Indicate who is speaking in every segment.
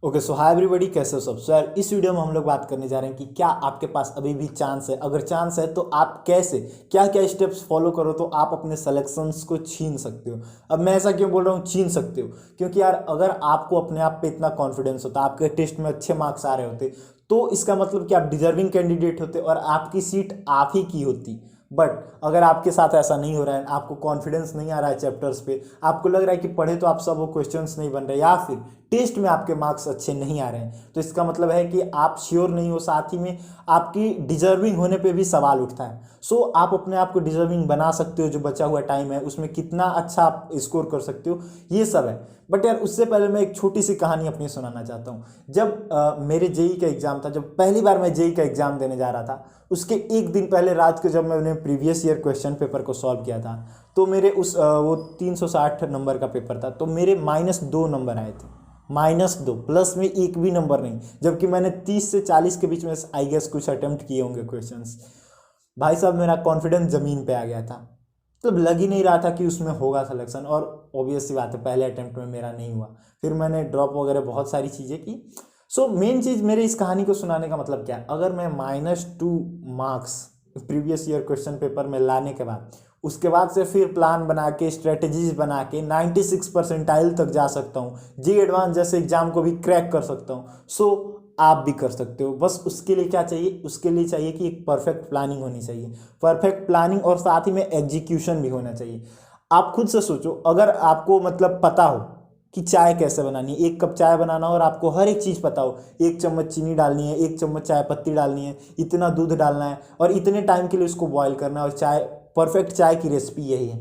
Speaker 1: Okay so hi everybody, कैसे हो सब। सो यार इस वीडियो में हम लोग बात करने जा रहे हैं कि क्या आपके पास अभी भी चांस है। अगर चांस है तो आप कैसे क्या क्या स्टेप्स फॉलो करो तो आप अपने सेलेक्शंस को छीन सकते हो। अब मैं ऐसा क्यों बोल रहा हूँ छीन सकते हो, क्योंकि यार अगर आपको अपने आप पे इतना कॉन्फिडेंस होता, आपके टेस्ट में अच्छे मार्क्स आ रहे होते, तो इसका मतलब कि आप डिजर्विंग कैंडिडेट होते और आपकी सीट आप ही की होती। बट अगर आपके साथ ऐसा नहीं हो रहा है, आपको कॉन्फिडेंस नहीं आ रहा है चैप्टर्स पे, आपको लग रहा है कि पढ़े तो आप सब वो क्वेश्चंस नहीं बन रहे, या फिर टेस्ट में आपके मार्क्स अच्छे नहीं आ रहे हैं, तो इसका मतलब है कि आप श्योर नहीं हो, साथ ही में आपकी डिजर्विंग होने पे भी सवाल उठता है। सो आप अपने आप को डिजर्विंग बना सकते हो, जो बचा हुआ टाइम है उसमें कितना अच्छा आप स्कोर कर सकते हो, ये सब है। बट यार उससे पहले मैं एक छोटी सी कहानी अपनी सुनाना चाहता हूँ। जब मेरे जेई का एग्जाम था, जब पहली बार मैं जेई का एग्जाम देने जा रहा था, उसके एक दिन पहले रात को जब मैंने प्रीवियस ईयर क्वेश्चन पेपर को सॉल्व किया था, तो मेरे वो 360 नंबर का पेपर था, तो मेरे -2 नंबर आए थे। -2, प्लस में एक भी नंबर नहीं, जबकि मैंने 30 से 40 के बीच में आई गेस कुछ अटेम्प्ट किए होंगे क्वेश्चंस। भाई साहब मेरा कॉन्फिडेंस ज़मीन पे आ गया था, तो लग ही नहीं रहा था कि उसमें होगा सिलेक्शन, और ऑब्वियस सी बात है पहले अटेम्प्ट में मेरा नहीं हुआ। फिर मैंने ड्रॉप वगैरह बहुत सारी चीज़ें की। सो मेन चीज़ मेरे इस कहानी को सुनाने का मतलब क्या है, अगर मैं -2 marks previous year question paper में लाने के बाद, उसके बाद से फिर प्लान बना के स्ट्रेटजीज बना के 96 परसेंटाइल तक जा सकता हूँ, जी एडवांस जैसे एग्जाम को भी क्रैक कर सकता हूँ, सो आप भी कर सकते हो। बस उसके लिए क्या चाहिए, उसके लिए चाहिए कि एक परफेक्ट प्लानिंग होनी चाहिए, परफेक्ट प्लानिंग, और साथ ही में एग्जीक्यूशन भी होना चाहिए। आप खुद से सोचो, अगर आपको मतलब पता हो कि चाय कैसे बनानी है, 1 कप चाय बनाना हो और आपको हर एक चीज़ पता हो, 1 चम्मच चीनी डालनी है, 1 चम्मच चाय पत्ती डालनी है, इतना दूध डालना है और इतने टाइम के लिए उसको बॉईल करना है, और चाय परफेक्ट चाय की रेसिपी यही है,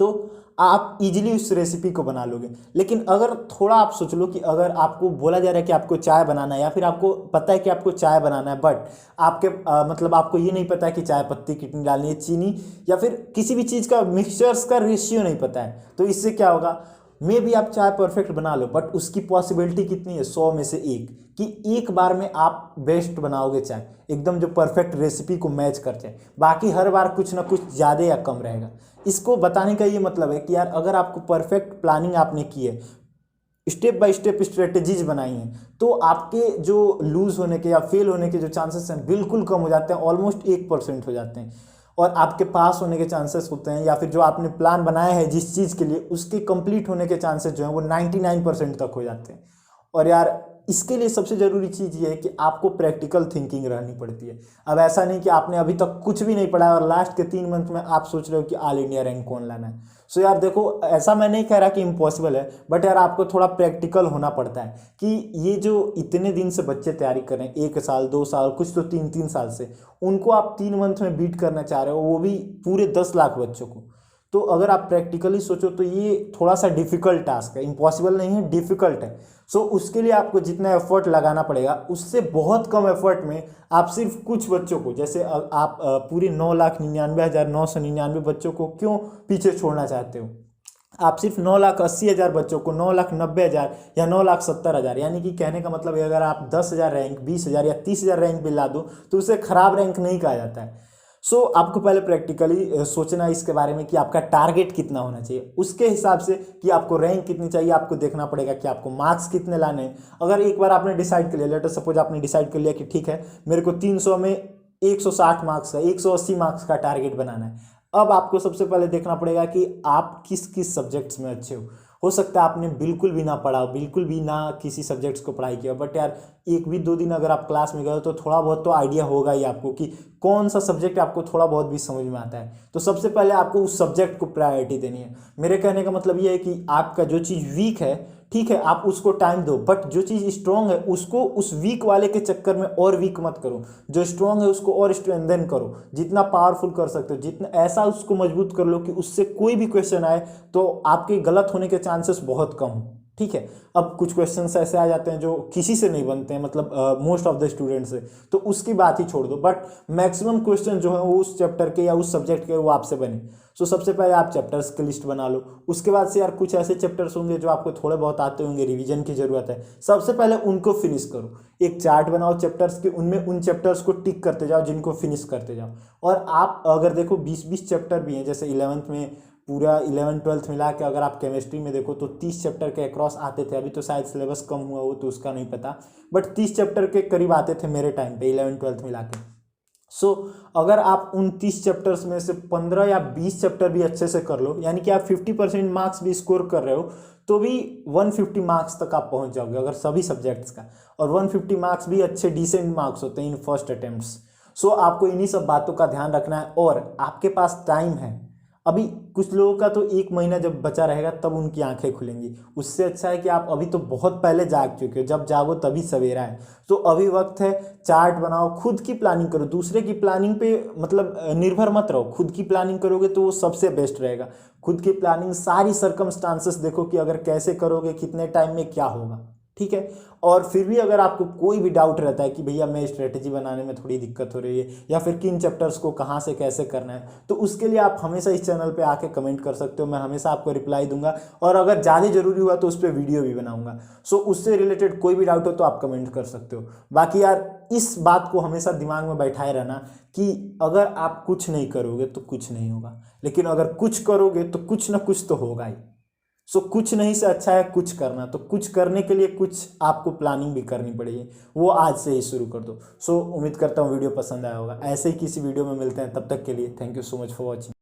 Speaker 1: तो आप इजीली उस रेसिपी को बना लोगे। लेकिन अगर थोड़ा आप सोच लो कि अगर आपको बोला जा रहा है कि आपको चाय बनाना है, या फिर आपको पता है कि आपको चाय बनाना है, बट आपके मतलब आपको ये नहीं पता है कि चाय पत्ती कितनी डालनी है, चीनी, या फिर किसी भी चीज़ का मिक्सचर्स का रेशियो नहीं पता है, तो इससे क्या होगा, मे भी आप चाय परफेक्ट बना लो, बट उसकी पॉसिबिलिटी कितनी है, 100 में से 1, कि एक बार में आप बेस्ट बनाओगे चाय, एकदम जो परफेक्ट रेसिपी को मैच कर जाए, बाकी हर बार कुछ ना कुछ ज़्यादा या कम रहेगा। इसको बताने का ये मतलब है कि यार अगर आपको परफेक्ट प्लानिंग आपने की है, स्टेप बाय स्टेप स्ट्रेटेजीज बनाई हैं, तो आपके जो लूज होने के या फेल होने के जो चांसेस हैं बिल्कुल कम हो जाते हैं, ऑलमोस्ट 1% हो जाते हैं, और आपके पास होने के चांसेस होते हैं, या फिर जो आपने प्लान बनाया है जिस चीज़ के लिए, उसके कंप्लीट होने के चांसेस जो हैं वो 99% तक हो जाते हैं। और यार इसके लिए सबसे ज़रूरी चीज़ ये है कि आपको प्रैक्टिकल थिंकिंग रहनी पड़ती है। अब ऐसा नहीं कि आपने अभी तक कुछ भी नहीं पढ़ा है और लास्ट के 3 मंथ में आप सोच रहे हो कि ऑल इंडिया रैंक कौन लाना है। सो यार देखो, ऐसा मैं नहीं कह रहा कि इम्पॉसिबल है, बट यार आपको थोड़ा प्रैक्टिकल होना पड़ता है कि ये जो इतने दिन से बच्चे तैयारी कर रहे हैं, 1 साल 2 साल, कुछ तो 3-3 साल से, उनको आप 3 मंथ में बीट करना चाह रहे हो, वो भी पूरे 10 लाख बच्चों को। तो अगर आप प्रैक्टिकली सोचो तो ये थोड़ा सा डिफिकल्ट टास्क है, इम्पॉसिबल नहीं है, डिफिकल्ट है। सो उसके लिए आपको जितना एफर्ट लगाना पड़ेगा, उससे बहुत कम एफर्ट में आप सिर्फ कुछ बच्चों को, जैसे आप पूरे 9,99,999 बच्चों को क्यों पीछे छोड़ना चाहते हो, आप सिर्फ 9,80,000 बच्चों को, 9,90,000 या 9,70,000, यानी कि कहने का मतलब है अगर आप 10,000 रैंक, 20,000 या 30,000 रैंक भी ला दो तो उसे खराब रैंक नहीं कहा जाता है। सो आपको पहले प्रैक्टिकली सोचना है इसके बारे में कि आपका टारगेट कितना होना चाहिए, उसके हिसाब से कि आपको रैंक कितनी चाहिए, आपको देखना पड़ेगा कि आपको मार्क्स कितने लाने हैं। अगर एक बार आपने डिसाइड कर लिया, लेट सपोज आपने डिसाइड कर लिया कि ठीक है मेरे को 300 में 160 मार्क्स का, 180 मार्क्स का टारगेट बनाना है, अब आपको सबसे पहले देखना पड़ेगा कि आप किस किस सब्जेक्ट्स में अच्छे हो सकता है आपने बिल्कुल भी ना पढ़ा हो, बिल्कुल भी ना किसी सब्जेक्ट्स को पढ़ाई किया, बट यार एक भी 2 दिन अगर आप क्लास में गए हो तो थोड़ा बहुत तो आइडिया होगा ही आपको कि कौन सा सब्जेक्ट आपको थोड़ा बहुत भी समझ में आता है। तो सबसे पहले आपको उस सब्जेक्ट को प्रायोरिटी देनी है। मेरे कहने का मतलब ये है कि आपका जो चीज़ वीक है, ठीक है आप उसको टाइम दो, बट जो चीज़ स्ट्रांग है उसको उस वीक वाले के चक्कर में और वीक मत करो, जो स्ट्रांग है उसको और स्ट्रेंथन करो, जितना पावरफुल कर सकते हो, जितना ऐसा उसको मजबूत कर लो कि उससे कोई भी क्वेश्चन आए तो आपके गलत होने के चांसेस बहुत कम हो। ठीक है, अब कुछ क्वेश्चंस ऐसे आ जाते हैं जो किसी से नहीं बनते हैं, मतलब मोस्ट ऑफ द स्टूडेंट से, तो उसकी बात ही छोड़ दो, बट मैक्सिमम क्वेश्चन जो है वो उस चैप्टर के या उस सब्जेक्ट के वो आपसे बने। सो सबसे पहले आप चैप्टर्स की लिस्ट बना लो, उसके बाद से यार कुछ ऐसे चैप्टर्स होंगे जो आपको थोड़े बहुत आते होंगे, रिवीजन की जरूरत है, सबसे पहले उनको फिनिश करो। एक चार्ट बनाओ चैप्टर्स के, उनमें उन चैप्टर्स को टिक करते जाओ जिनको फिनिश करते जाओ। और आप अगर देखो 20-20 चैप्टर भी हैं, जैसे 11th में पूरा 11th-12th मिला के अगर आप केमिस्ट्री में देखो तो 30 चैप्टर के अक्रॉस आते थे। अभी तो शायद सिलेबस कम हुआ हो तो उसका नहीं पता, बट 30 चैप्टर के करीब आते थे मेरे टाइम पे 11th-12th मिला के। सो अगर आप उन 30 चैप्टर्स में से 15 या 20 चैप्टर भी अच्छे से कर लो, यानी कि आप 50% मार्क्स भी स्कोर कर रहे हो, तो भी 150 मार्क्स तक आप पहुंच जाओगे अगर सभी सब्जेक्ट्स का। और 150 मार्क्स भी अच्छे डिसेंट मार्क्स होते हैं इन फर्स्ट अटेम्प्ट्स। सो आपको इन्हीं सब बातों का ध्यान रखना है, और आपके पास टाइम है। अभी कुछ लोगों का तो 1 महीना जब बचा रहेगा तब उनकी आंखें खुलेंगी, उससे अच्छा है कि आप अभी तो बहुत पहले जाग चुके हो, जब जागो तभी सवेरा है। तो अभी वक्त है, चार्ट बनाओ, खुद की प्लानिंग करो, दूसरे की प्लानिंग पे मतलब निर्भर मत रहो। खुद की प्लानिंग करोगे तो वो सबसे बेस्ट रहेगा। खुद की प्लानिंग, सारी सर्कमस्टांसेस देखो कि अगर कैसे करोगे, कितने टाइम में क्या होगा, ठीक है। और फिर भी अगर आपको कोई भी डाउट रहता है कि भैया मैं स्ट्रेटेजी बनाने में थोड़ी दिक्कत हो रही है, या फिर किन चैप्टर्स को कहाँ से कैसे करना है, तो उसके लिए आप हमेशा इस चैनल पे आके कमेंट कर सकते हो। मैं हमेशा आपको रिप्लाई दूंगा, और अगर ज़्यादा जरूरी हुआ तो उस पर वीडियो भी बनाऊंगा। सो उससे रिलेटेड कोई भी डाउट हो तो आप कमेंट कर सकते हो। बाकी यार इस बात को हमेशा दिमाग में बैठाए रहना कि अगर आप कुछ नहीं करोगे तो कुछ नहीं होगा, लेकिन अगर कुछ करोगे तो कुछ ना कुछ तो होगा ही। सो कुछ नहीं से अच्छा है कुछ करना। तो कुछ करने के लिए कुछ आपको प्लानिंग भी करनी पड़ेगी, वो आज से ही शुरू कर दो। सो उम्मीद करता हूँ वीडियो पसंद आया होगा। ऐसे ही किसी वीडियो में मिलते हैं, तब तक के लिए thank you so much for watching.